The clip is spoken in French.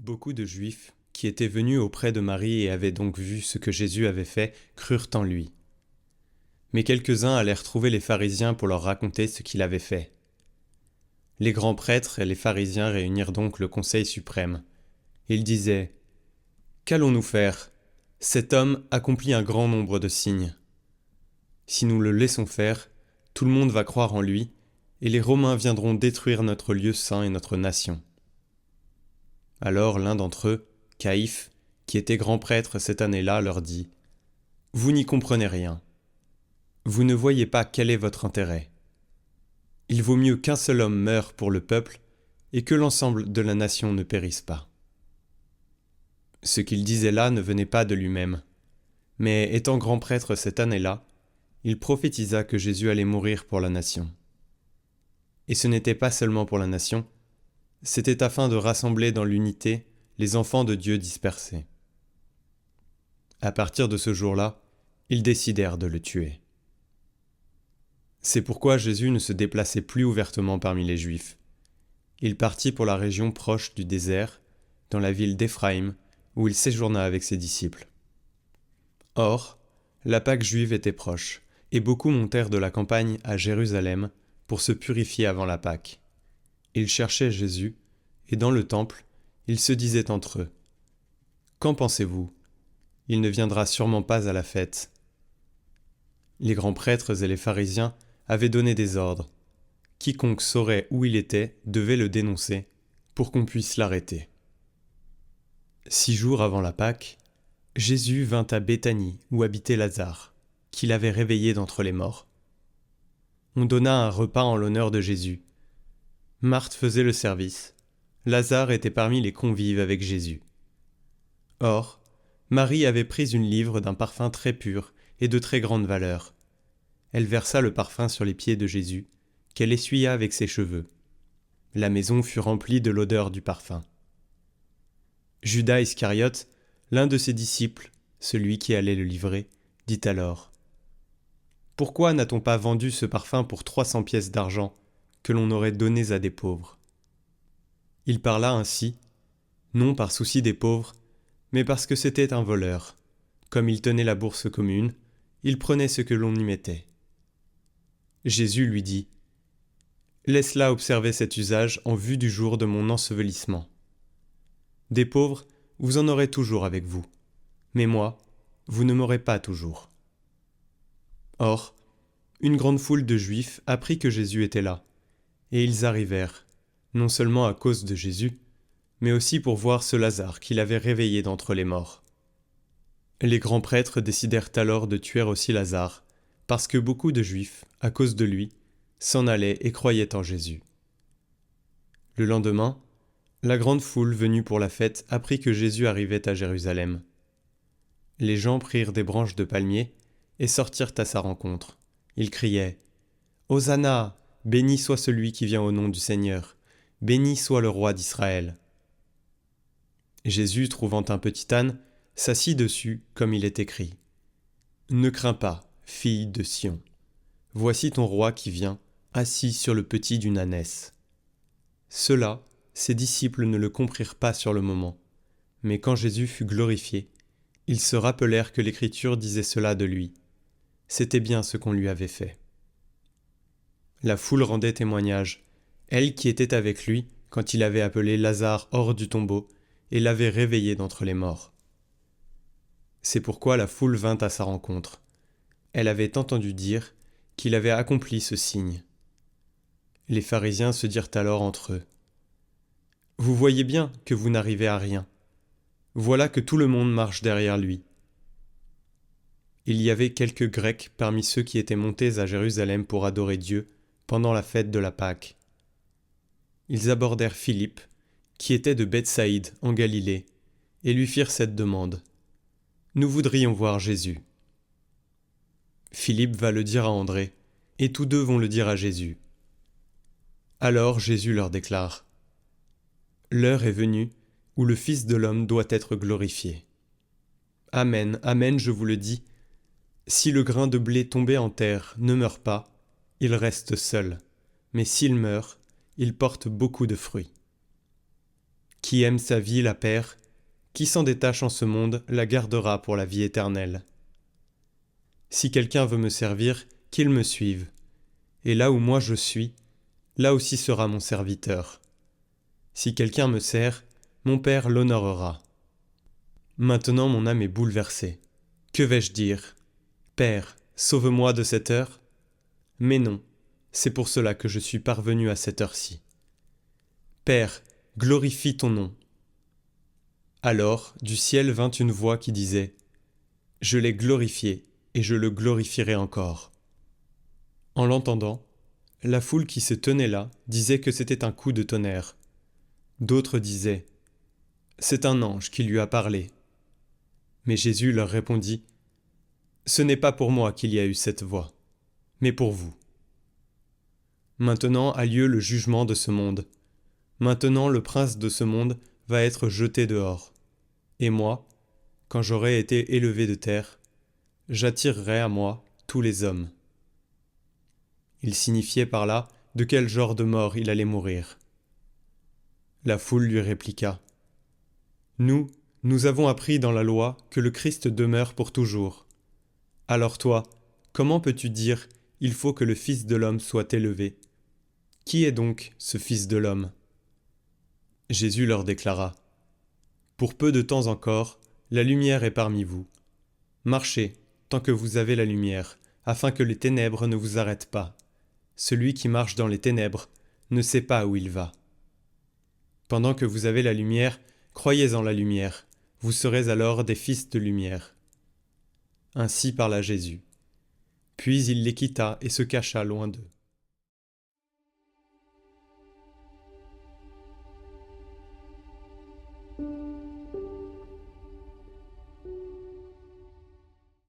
Beaucoup de Juifs, qui étaient venus auprès de Marie et avaient donc vu ce que Jésus avait fait, crurent en lui. Mais quelques-uns allèrent trouver les pharisiens pour leur raconter ce qu'il avait fait. Les grands prêtres et les pharisiens réunirent donc le conseil suprême. Ils disaient : « Qu'allons-nous faire ? Cet homme accomplit un grand nombre de signes. Si nous le laissons faire, tout le monde va croire en lui, et les Romains viendront détruire notre lieu saint et notre nation. » Alors l'un d'entre eux, Caïphe, qui était grand prêtre cette année-là, leur dit : « Vous n'y comprenez rien. Vous ne voyez pas quel est votre intérêt. Il vaut mieux qu'un seul homme meure pour le peuple et que l'ensemble de la nation ne périsse pas. » Ce qu'il disait là ne venait pas de lui-même, mais étant grand prêtre cette année-là, il prophétisa que Jésus allait mourir pour la nation. Et ce n'était pas seulement pour la nation, c'était afin de rassembler dans l'unité les enfants de Dieu dispersés. À partir de ce jour-là, ils décidèrent de le tuer. C'est pourquoi Jésus ne se déplaçait plus ouvertement parmi les Juifs. Il partit pour la région proche du désert, dans la ville d'Éphraïm, où il séjourna avec ses disciples. Or, la Pâque juive était proche, et beaucoup montèrent de la campagne à Jérusalem pour se purifier avant la Pâque. Ils cherchaient Jésus, et dans le temple, ils se disaient entre eux : « Qu'en pensez-vous ? Il ne viendra sûrement pas à la fête. » Les grands prêtres et les pharisiens avaient donné des ordres. Quiconque saurait où il était devait le dénoncer, pour qu'on puisse l'arrêter. 6 jours avant la Pâque, Jésus vint à Béthanie où habitait Lazare, qu'il avait réveillé d'entre les morts. On donna un repas en l'honneur de Jésus. Marthe faisait le service. Lazare était parmi les convives avec Jésus. Or, Marie avait pris une livre d'un parfum très pur et de très grande valeur. Elle versa le parfum sur les pieds de Jésus, qu'elle essuya avec ses cheveux. La maison fut remplie de l'odeur du parfum. Judas Iscariote, l'un de ses disciples, celui qui allait le livrer, dit alors : « Pourquoi n'a-t-on pas vendu ce parfum pour 300 pièces d'argent, que l'on aurait donné à des pauvres ?» Il parla ainsi, non par souci des pauvres, mais parce que c'était un voleur. Comme il tenait la bourse commune, il prenait ce que l'on y mettait. Jésus lui dit : « Laisse-la observer cet usage en vue du jour de mon ensevelissement. Des pauvres, vous en aurez toujours avec vous, mais moi, vous ne m'aurez pas toujours. » Or, une grande foule de Juifs apprit que Jésus était là, et ils arrivèrent, non seulement à cause de Jésus, mais aussi pour voir ce Lazare qu'il avait réveillé d'entre les morts. Les grands prêtres décidèrent alors de tuer aussi Lazare, parce que beaucoup de Juifs, à cause de lui, s'en allaient et croyaient en Jésus. Le lendemain, la grande foule venue pour la fête apprit que Jésus arrivait à Jérusalem. Les gens prirent des branches de palmier et sortirent à sa rencontre. Ils criaient : « Hosanna ! Béni soit celui qui vient au nom du Seigneur. Béni soit le roi d'Israël. » Jésus, trouvant un petit âne, s'assit dessus comme il est écrit : « Ne crains pas, fille de Sion. Voici ton roi qui vient, assis sur le petit d'une ânesse. » Ceux-là, ses disciples ne le comprirent pas sur le moment, mais quand Jésus fut glorifié, ils se rappelèrent que l'Écriture disait cela de lui. C'était bien ce qu'on lui avait fait. La foule rendait témoignage, elle qui était avec lui quand il avait appelé Lazare hors du tombeau et l'avait réveillé d'entre les morts. C'est pourquoi la foule vint à sa rencontre. Elle avait entendu dire qu'il avait accompli ce signe. Les pharisiens se dirent alors entre eux : « Vous voyez bien que vous n'arrivez à rien. Voilà que tout le monde marche derrière lui. » Il y avait quelques Grecs parmi ceux qui étaient montés à Jérusalem pour adorer Dieu pendant la fête de la Pâque. Ils abordèrent Philippe, qui était de Bethsaïde en Galilée, et lui firent cette demande : « Nous voudrions voir Jésus. » Philippe va le dire à André, et tous deux vont le dire à Jésus. Alors Jésus leur déclare : « L'heure est venue où le Fils de l'homme doit être glorifié. Amen, amen, je vous le dis, si le grain de blé tombé en terre ne meurt pas, il reste seul, mais s'il meurt, il porte beaucoup de fruits. Qui aime sa vie la perd, qui s'en détache en ce monde la gardera pour la vie éternelle. Si quelqu'un veut me servir, qu'il me suive. Et là où moi je suis, là aussi sera mon serviteur. Si quelqu'un me sert, mon Père l'honorera. Maintenant mon âme est bouleversée. Que vais-je dire ? Père, sauve-moi de cette heure ? Mais non, c'est pour cela que je suis parvenu à cette heure-ci. Père, glorifie ton nom. Alors, du ciel vint une voix qui disait : Je l'ai glorifié, et je le glorifierai encore. En l'entendant, la foule qui se tenait là disait que c'était un coup de tonnerre. D'autres disaient : C'est un ange qui lui a parlé. Mais Jésus leur répondit : Ce n'est pas pour moi qu'il y a eu cette voix, mais pour vous. Maintenant a lieu le jugement de ce monde. Maintenant le prince de ce monde va être jeté dehors. Et moi, quand j'aurai été élevé de terre, j'attirerai à moi tous les hommes. Il signifiait par là de quel genre de mort il allait mourir. La foule lui répliqua : Nous avons appris dans la loi que le Christ demeure pour toujours. Alors toi, comment peux-tu dire : il faut que le Fils de l'homme soit élevé ? Qui est donc ce Fils de l'homme ? Jésus leur déclara : Pour peu de temps encore, la lumière est parmi vous. Marchez, tant que vous avez la lumière, afin que les ténèbres ne vous arrêtent pas. Celui qui marche dans les ténèbres ne sait pas où il va. Pendant que vous avez la lumière, croyez en la lumière, vous serez alors des fils de lumière. Ainsi parla Jésus. Puis il les quitta et se cacha loin d'eux.